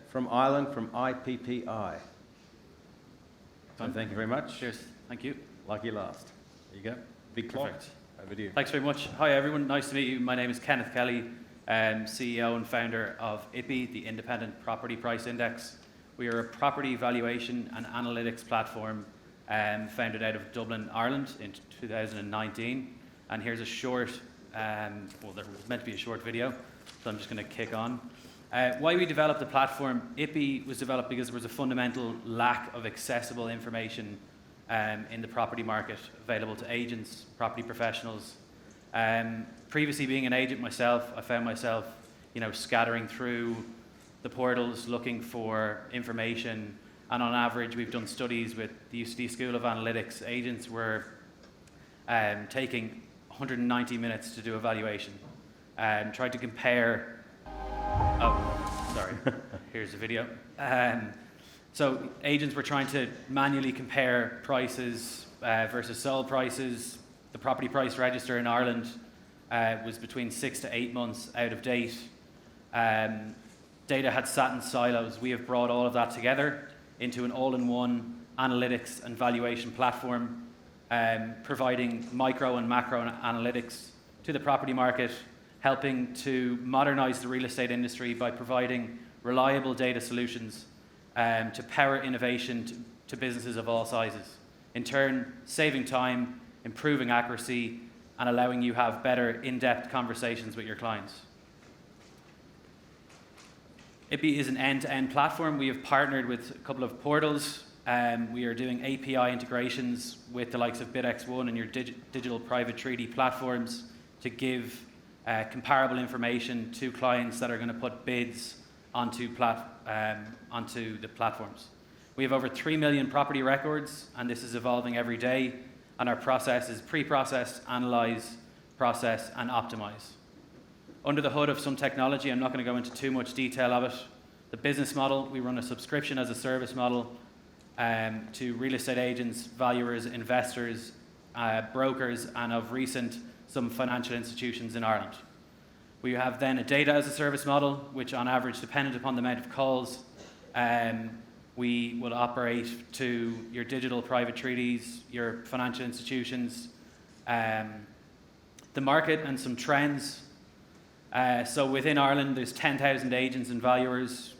from Ireland, from iPPi. So thank you very much. Cheers. Thank you. Lucky last. There you go. Big clock. Perfect. Over to you. Thanks very much. Hi, everyone. Nice to meet you. My name is Kenneth Kelly, CEO and founder of iPPi, the Independent Property Price Index. We are a property valuation and analytics platform founded out of Dublin, Ireland in 2019. And here's a short, well, there was meant to be a short video, so I'm just going to kick on. Why we developed the platform, iPPi was developed because there was a fundamental lack of accessible information in the property market available to agents, property professionals. Previously being an agent myself, I found myself, scattering through the portals looking for information. And on average, we've done studies with the UCD School of Analytics. Agents were taking 190 minutes to do a valuation. Tried to compare. Oh, sorry. Here's the video. So agents were trying to manually compare prices versus sold prices. The property price register in Ireland was between 6 to 8 months out of date. Data had sat in silos. We have brought all of that together into an all-in-one analytics and valuation platform, providing micro and macro analytics to the property market, helping to modernize the real estate industry by providing reliable data solutions to power innovation to businesses of all sizes. In turn, saving time, improving accuracy, and allowing you have better in-depth conversations with your clients. iPPi is an end-to-end platform. We have partnered with a couple of portals. We are doing API integrations with the likes of BidX1 and your digital private treaty platforms to give comparable information to clients that are going to put bids onto the platforms. We have over 3 million property records, and this is evolving every day. And our process is pre-process, analyze, process, and optimize. Under the hood of some technology, I'm not going to go into too much detail of it. The business model, we run a subscription as a service model to real estate agents, valuers, investors, brokers, and of recent, some financial institutions in Ireland. We have then a data as a service model, which on average, dependent upon the amount of calls, we will operate to your digital private treaties, your financial institutions, the market and some trends. So within Ireland, there's 10,000 agents and valuers.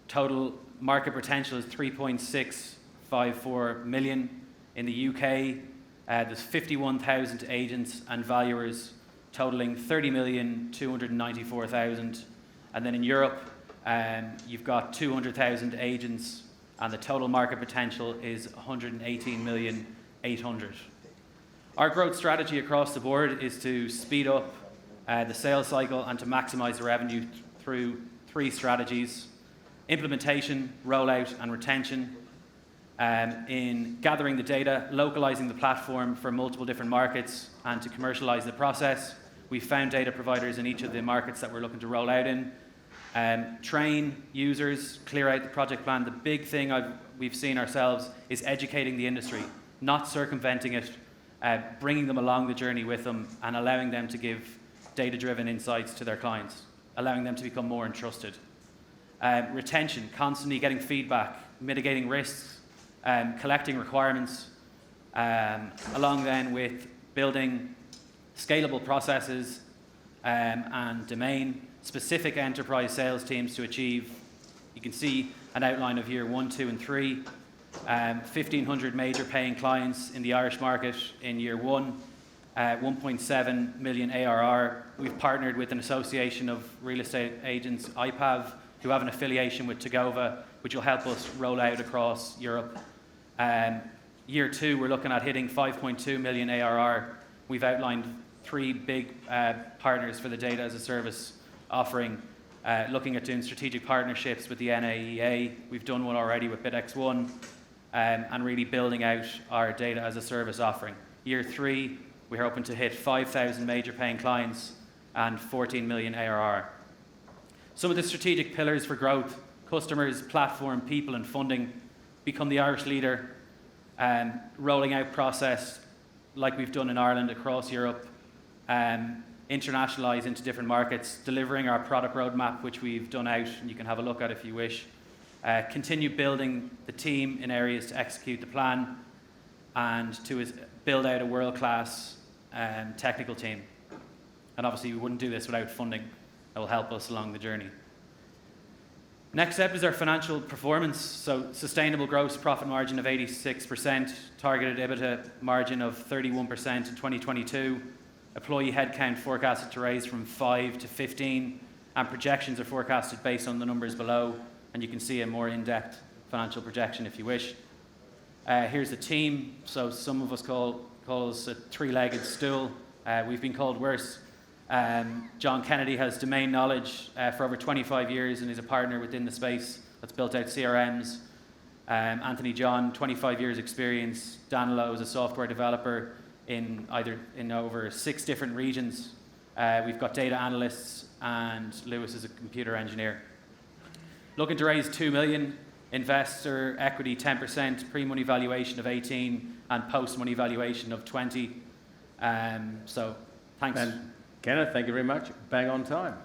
Total market potential is 3.654 million. In the UK, there's 51,000 agents and valuers, totaling 30,294,000. And then in Europe, you've got 200,000 agents, and the total market potential is 118,800,000. Our growth strategy across the board is to speed up the sales cycle and to maximize the revenue through 3 strategies: implementation, rollout, and retention. In gathering the data, localizing the platform for multiple different markets, and to commercialize the process, we found data providers in each of the markets that we're looking to roll out in. Train users, clear out the project plan. The big thing we've seen ourselves is educating the industry, not circumventing it, bringing them along the journey with them, and allowing them to give data-driven insights to their clients, allowing them to become more entrusted. Retention, constantly getting feedback, mitigating risks, collecting requirements, along then with building scalable processes and domain-specific enterprise sales teams to achieve. You can see an outline of year 1, 2, and 3. 1,500 major paying clients in the Irish market in year 1. 1.7 million ARR. We've partnered with an association of real estate agents, iPPi, who have an affiliation with Tagova, which will help us roll out across Europe. Year 2, we're looking at hitting 5.2 million ARR. We've outlined 3 big partners for the data as a service offering, looking at doing strategic partnerships with the NAEA. We've done one already with BidX1, and really building out our data as a service offering. Year 3, we're hoping to hit 5,000 major paying clients and 14 million ARR. Some of the strategic pillars for growth: customers, platform, people, and funding. Become the Irish leader, rolling out process like we've done in Ireland across Europe. internationalize into different markets, delivering our product roadmap, which we've done out, and you can have a look at if you wish. Continue building the team in areas to execute the plan, and to build out a world-class technical team. And obviously we wouldn't do this without funding that will help us along the journey. Next step is our financial performance. So sustainable gross profit margin of 86%, targeted EBITDA margin of 31% in 2022, employee headcount forecasted to raise from 5 to 15, and projections are forecasted based on the numbers below, and you can see a more in-depth financial projection if you wish. Here's the team. So some of us call us a three-legged stool. We've been called worse. John Kennedy has domain knowledge for over 25 years and is a partner within the space that's built out CRMs. Anthony John, 25 years experience. Danilo is a software developer in over 6 different regions. We've got data analysts, and Lewis is a computer engineer. Looking to raise 2 million, investor equity 10%, pre-money valuation of 18, and post-money valuation of 20. So thanks. And Kenneth, thank you very much. Bang on time.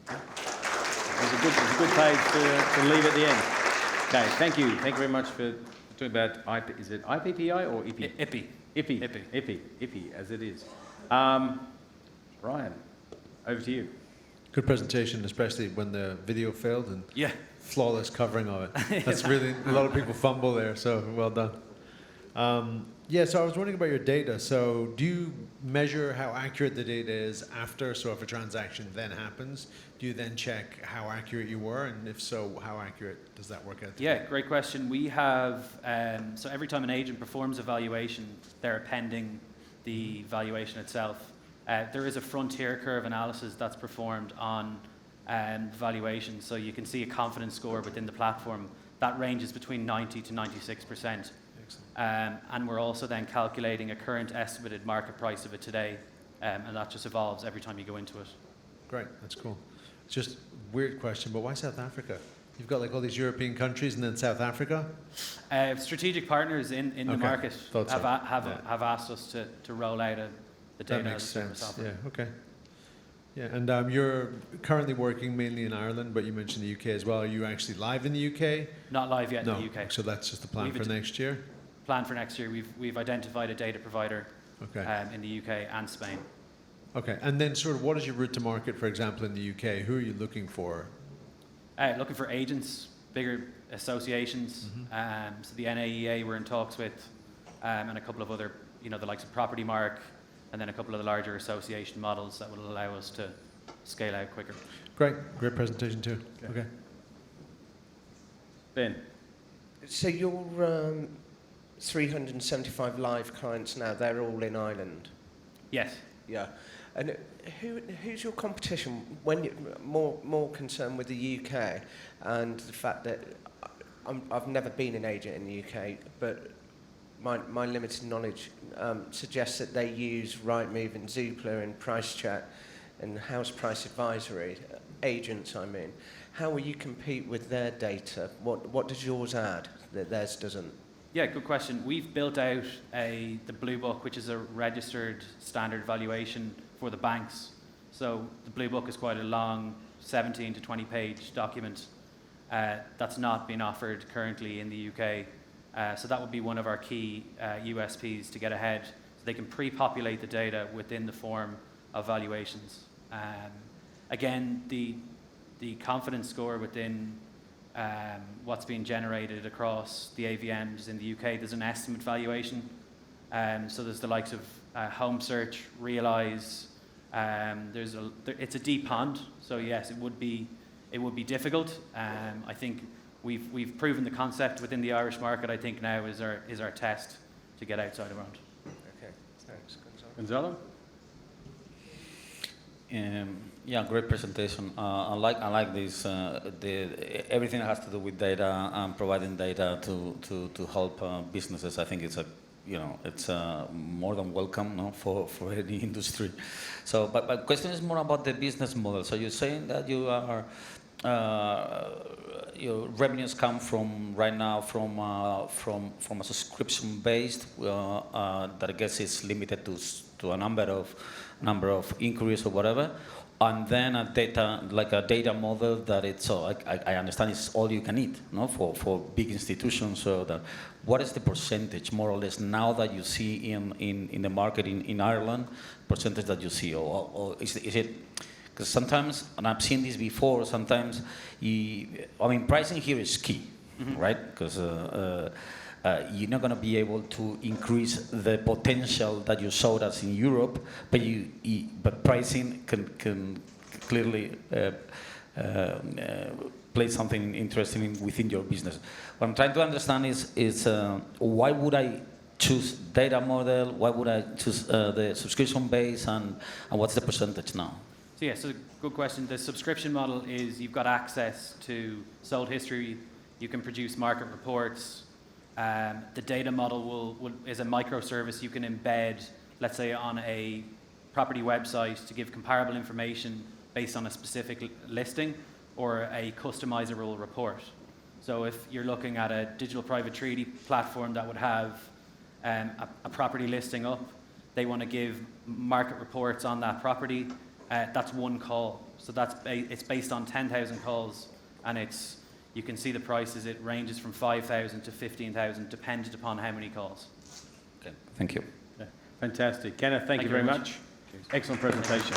It was a good page to leave at the end. Okay, thank you. Thank you very much for talking about is it iPPi or iPPi? iPPi, as it is. Ryan, over to you. Good presentation, especially when the video failed and flawless covering of it. That's really, a lot of people fumble there, so well done. So I was wondering about your data. So do you measure how accurate the data is after? So if a transaction then happens, do you then check how accurate you were? And if so, how accurate does that work out? Yeah, great question. We have, so every time an agent performs a valuation, they're appending the valuation itself. There is a frontier curve analysis that's performed on valuation. So you can see a confidence score within the platform that ranges between 90 to 96%. And we're also then calculating a current estimated market price of it today, and that just evolves every time you go into it. Great, that's cool. Just weird question, but why South Africa? You've got like all these European countries and then South Africa? Strategic partners in the market have asked us to roll out the data. That makes sense. Yeah, okay. Yeah, and you're currently working mainly in Ireland, but you mentioned the UK as well. Are you actually live in the UK? Not live yet in the UK. So that's just the plan for next year? Plan for next year. We've identified a data provider in the UK and Spain. Okay, and then sort of what is your route to market, for example, in the UK? Who are you looking for? Looking for agents, bigger associations. So the NAEA we're in talks with, and a couple of other, the likes of Property Mark, and then a couple of the larger association models that will allow us to scale out quicker. Great presentation too. Okay. Ben. So your 375 live clients now, they're all in Ireland? Yes. Yeah. And who's your competition when you're more concerned with the UK and the fact that I've never been an agent in the UK, but my limited knowledge suggests that they use Rightmove and Zoopla and Price Chat and House Price Advisory, agents I mean. How will you compete with their data? What does yours add that theirs doesn't? Yeah, good question. We've built out the Blue Book, which is a registered standard valuation for the banks. So the Blue Book is quite a long 17 to 20 page document that's not being offered currently in the UK. So that would be one of our key USPs to get ahead. So they can pre-populate the data within the form of valuations. Again, the confidence score within what's being generated across the AVMs in the UK, there's an estimate valuation. So there's the likes of Home Search, Realise. It's a deep pond, so yes, it would be difficult. I think we've proven the concept within the Irish market. I think now is our test to get outside of Ireland. Okay, thanks, Gonzalo. Yeah, great presentation. I like this. Everything that has to do with data and providing data to help businesses. I think it's more than welcome, no, for any industry. So, but my question is more about the business model. So you're saying that you are revenues come from right now from a subscription based that I guess is limited to a number of inquiries or whatever, and then a data model that it's I understand it's all you can eat, no, for big institutions. So that, what is the percentage more or less now that you see in the market in Ireland, percentage that you see, or is it? Because sometimes, and I've seen this before, sometimes, pricing here is key, right? Because you're not going to be able to increase the potential that you showed us in Europe, but pricing can clearly play something interesting within your business. What I'm trying to understand is why would I choose data model? Why would I choose the subscription base, and what's the percentage now? So yeah, so good question. The subscription model is you've got access to sold history. You can produce market reports. The data model is a microservice you can embed, let's say, on a property website to give comparable information based on a specific listing or a customizable report. So if you're looking at a digital private treaty platform that would have a property listing up, they want to give market reports on that property. That's one call. So it's based on 10,000 calls, and you can see the prices. It ranges from 5,000 to 15,000, dependent upon how many calls. Okay, thank you. Fantastic. Kenneth, thank you very much. Excellent presentation.